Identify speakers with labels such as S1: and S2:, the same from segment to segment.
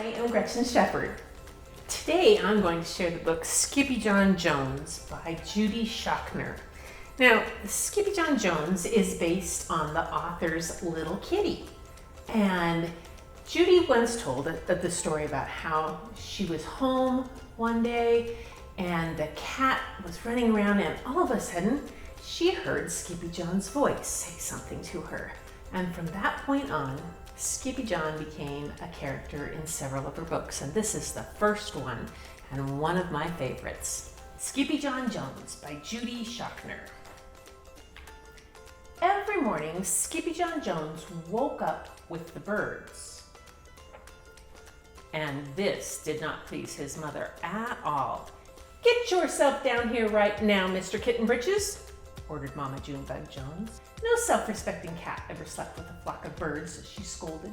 S1: I am Gretchen Shepherd. Today I'm going to share the book Skippyjon Jones by Judy Schachner. Now, Skippyjon Jones is based on the author's little kitty. And Judy once told the story about how she was home one day and the cat was running around, and all of a sudden she heard Skippyjon's voice say something to her. And from that point on, Skippyjon became a character in several of her books, and this is the first one and one of my favorites. Skippyjon Jones by Judy Schachner. Every morning, Skippyjon Jones woke up with the birds. And this did not please his mother at all. "Get yourself down here right now, Mr. Kitten Britches," ordered Mama Junebug Jones. "No self-respecting cat ever slept with a flock of birds," she scolded,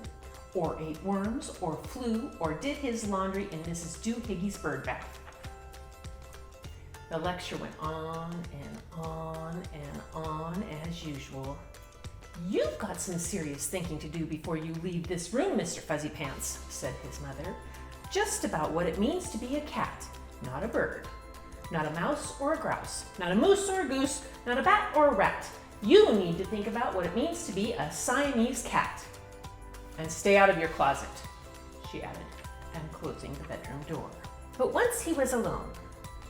S1: "or ate worms, or flew, or did his laundry in Mrs. Doohiggy's bird bath." The lecture went on and on and on as usual. "You've got some serious thinking to do before you leave this room, Mr. Fuzzy Pants," said his mother. "Just about what it means to be a cat, not a bird. Not a mouse or a grouse, not a moose or a goose, not a bat or a rat. You need to think about what it means to be a Siamese cat. And stay out of your closet," she added, and closing the bedroom door. But once he was alone,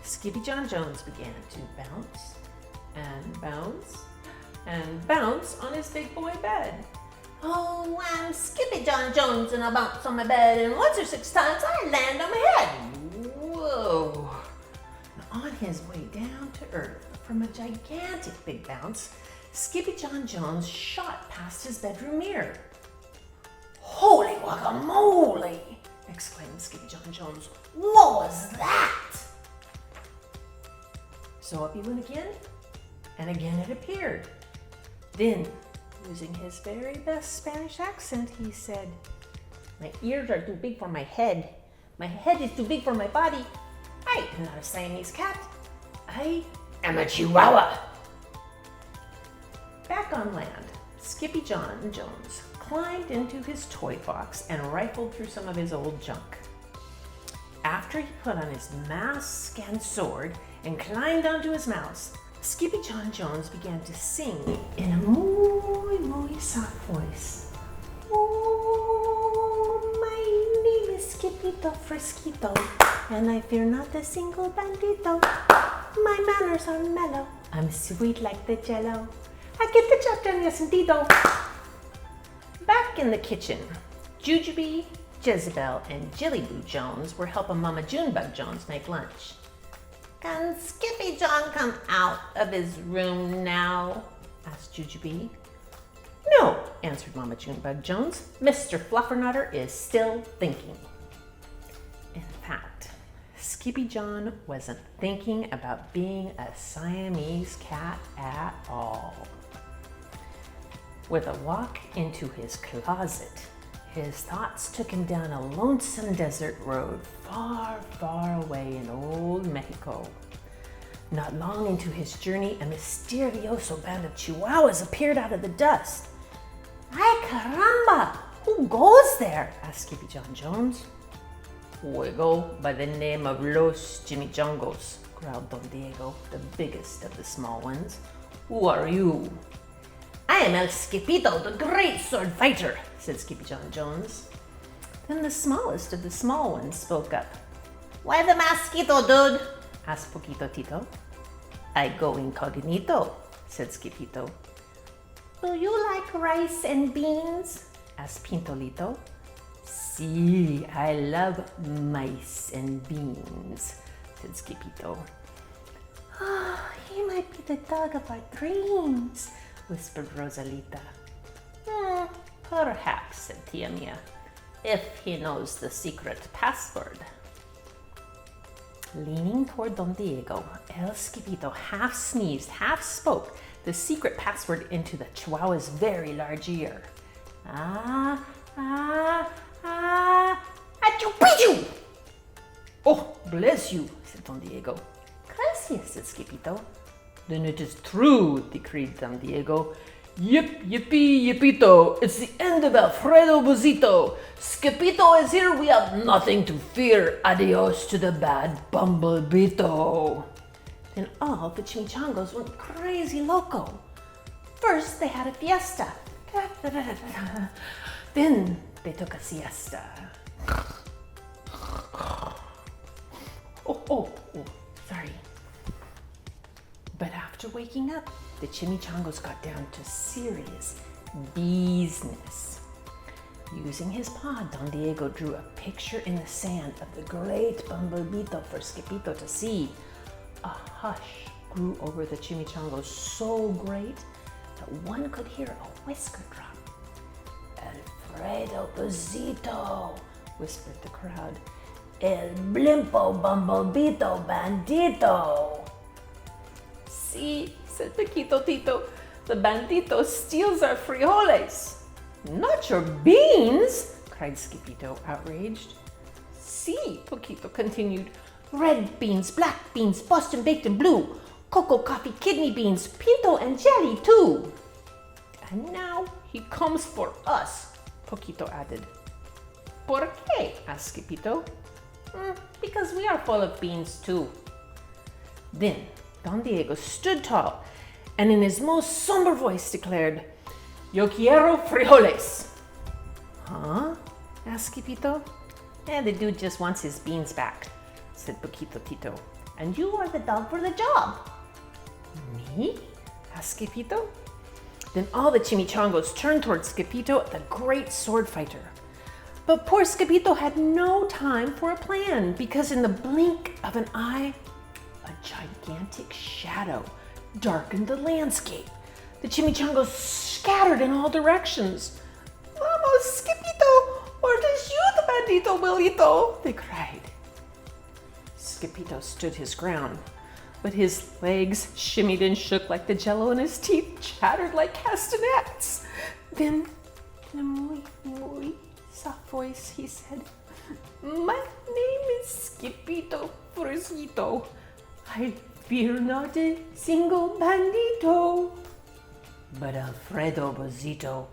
S1: Skippyjon Jones began to bounce and bounce and bounce on his big boy bed. "Oh, I'm Skippyjon Jones and I bounce on my bed, and once or six times I land on my head. Whoa." On his way down to earth from a gigantic big bounce, Skippyjon Jones shot past his bedroom mirror. "Holy guacamole!" exclaimed Skippyjon Jones. "What was that?" So up he went again, and again it appeared. Then, using his very best Spanish accent, he said, "My ears are too big for my head. My head is too big for my body. I am not a Siamese cat. I am a Chihuahua." Back on land, Skippyjon Jones climbed into his toy box and rifled through some of his old junk. After he put on his mask and sword and climbed onto his mouse, Skippyjon Jones began to sing in a muy soft voice. "Oh, my name is Skippito Frisquito, and I fear not a single bandito. My manners are mellow, I'm sweet like the jello. I get the job done, yes indeedo." Back in the kitchen, Jujubee, Jezebel, and Jillyboo Jones were helping Mama Junebug Jones make lunch. "Can Skippyjon come out of his room now?" asked Jujubee. "No," answered Mama Junebug Jones. "Mr. Fluffernutter is still thinking." In fact, Skippyjon wasn't thinking about being a Siamese cat at all. With a walk into his closet, his thoughts took him down a lonesome desert road far, far away in old Mexico. Not long into his journey, a misterioso band of Chihuahuas appeared out of the dust. "Ay caramba! Who goes there?" asked Skippyjon Jones. "We go by the name of Los Chimichangas," growled Don Diego, the biggest of the small ones. "Who are you?" "I am El Skippito, the great sword fighter," said Skippyjon Jones. Then the smallest of the small ones spoke up. "Why the mosquito, dude?" asked Poquito Tito. "I go incognito," said Skippito. "Do you like rice and beans?" asked Pintolito. "Si, I love mice and beans," said Skippito. "Oh, he might be the dog of our dreams," whispered Rosalita. "Perhaps," said Tia Mia, "if he knows the secret password." Leaning toward Don Diego, El Skippito half sneezed, half spoke the secret password into the Chihuahua's very large ear. "Ah, ah, ah, achoo-pichoo!" "Oh, bless you," said Don Diego. "Gracias," said Skippito. "Then it is true," decreed Don Diego.
S2: Yip, yippee, yippito. It's the end of Alfredo Buzito. Skippito is here. We have nothing to fear. Adios to the bad Bumblebito.
S1: Then all the chimichangos went crazy loco. First, they had a fiesta. Then they took a siesta. Oh, sorry. But after waking up, the chimichangos got down to serious business. Using his paw, Don Diego drew a picture in the sand of the great Bumblebito for Skippito to see. A hush grew over the chimichangos so great that one could hear a whisker drop. Alfredo Buzito, whispered the crowd. El blimpo Bumblebito bandito. See, said Paquito Tito, the bandito steals our frijoles. Not your beans, cried Skippito, outraged. See, Paquito continued, red beans, black beans, Boston baked and blue, cocoa, coffee, kidney beans, pinto and jelly too. And now he comes for us, Paquito added. ¿Por qué? asked Skippito. Because we are full of beans too. Then Don Diego stood tall and in his most somber voice declared, Yo quiero frijoles. Huh? asked Skippito. The dude just wants his beans back, said Paquito Tito. And you are the dog for the job. Me? asked Skippito. Then all the chimichangos turned toward Skippito, the great sword fighter. But poor Skippito had no time for a plan because in the blink of an eye, a gigantic shadow darkened the landscape. The chimichangos scattered in all directions. Vamos, Skippito, or it is you, the bandito, Wilito, they cried. Skippito stood his ground, but his legs shimmied and shook like the jello and his teeth chattered like castanets. Then, in a muy soft voice, he said, My name is Skippito Frisito. I fear not a single bandito. But Alfredo Buzito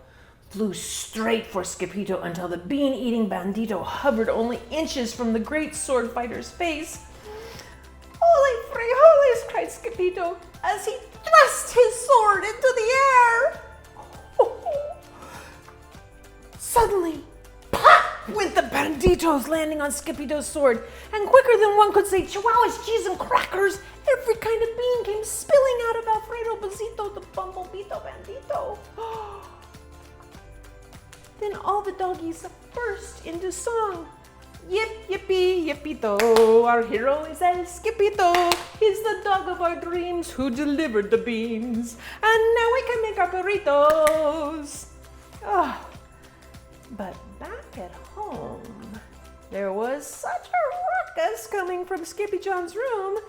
S1: flew straight for Skippito until the bean-eating bandito hovered only inches from the great sword fighter's face. Holy frijoles, cried Skippito as he thrust his sword into the air. Suddenly, pop went the banditos, landing on Skippito's sword, and quicker than one could say chihuahuas, cheese, and crackers, every kind of bean came spilling out of Alfredo Buzito, the Bumblebito bandito. Then all the doggies burst into song. Yip, yippee, yippito, our hero is El Skippito. He's the dog of our dreams who delivered the beans. And now we can make our burritos. But back at home, there was such a ruckus coming from Skippyjon's room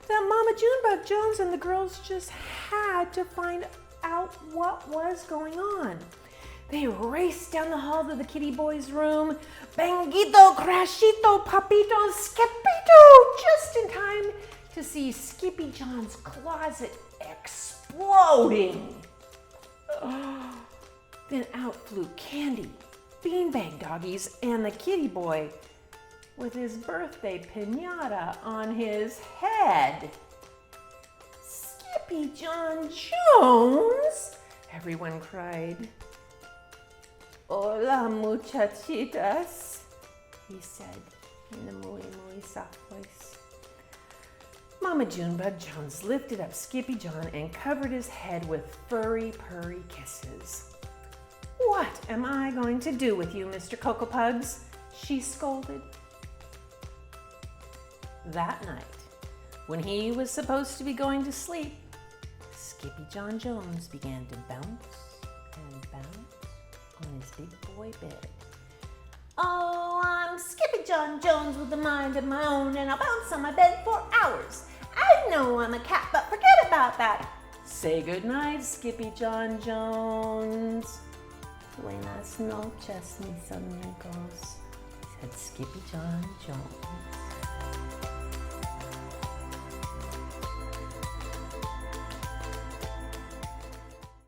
S1: that Mama Junebug Jones and the girls just had to find out what was going on. They raced down the hall to the kitty boy's room. Banguito, Crashito, Papito, Skippito, just in time to see Skippyjon's closet exploding. Then out flew Candy, beanbag doggies, and the kitty boy with his birthday piñata on his head. Skippyjon Jones, everyone cried. Hola, muchachitas, he said in a muy soft voice. Mama Junebug Jones lifted up Skippyjon and covered his head with furry, purry kisses. What am I going to do with you, Mr. Cocoa Pugs? She scolded. That night, when he was supposed to be going to sleep, Skippyjon Jones began to bounce and bounce on his big boy bed. Oh, I'm Skippyjon Jones with a mind of my own, and I'll bounce on my bed for hours. I know I'm a cat, but forget about that. Say goodnight, Skippyjon Jones. Buenas noches, mis amigos, said Skippyjon Jones.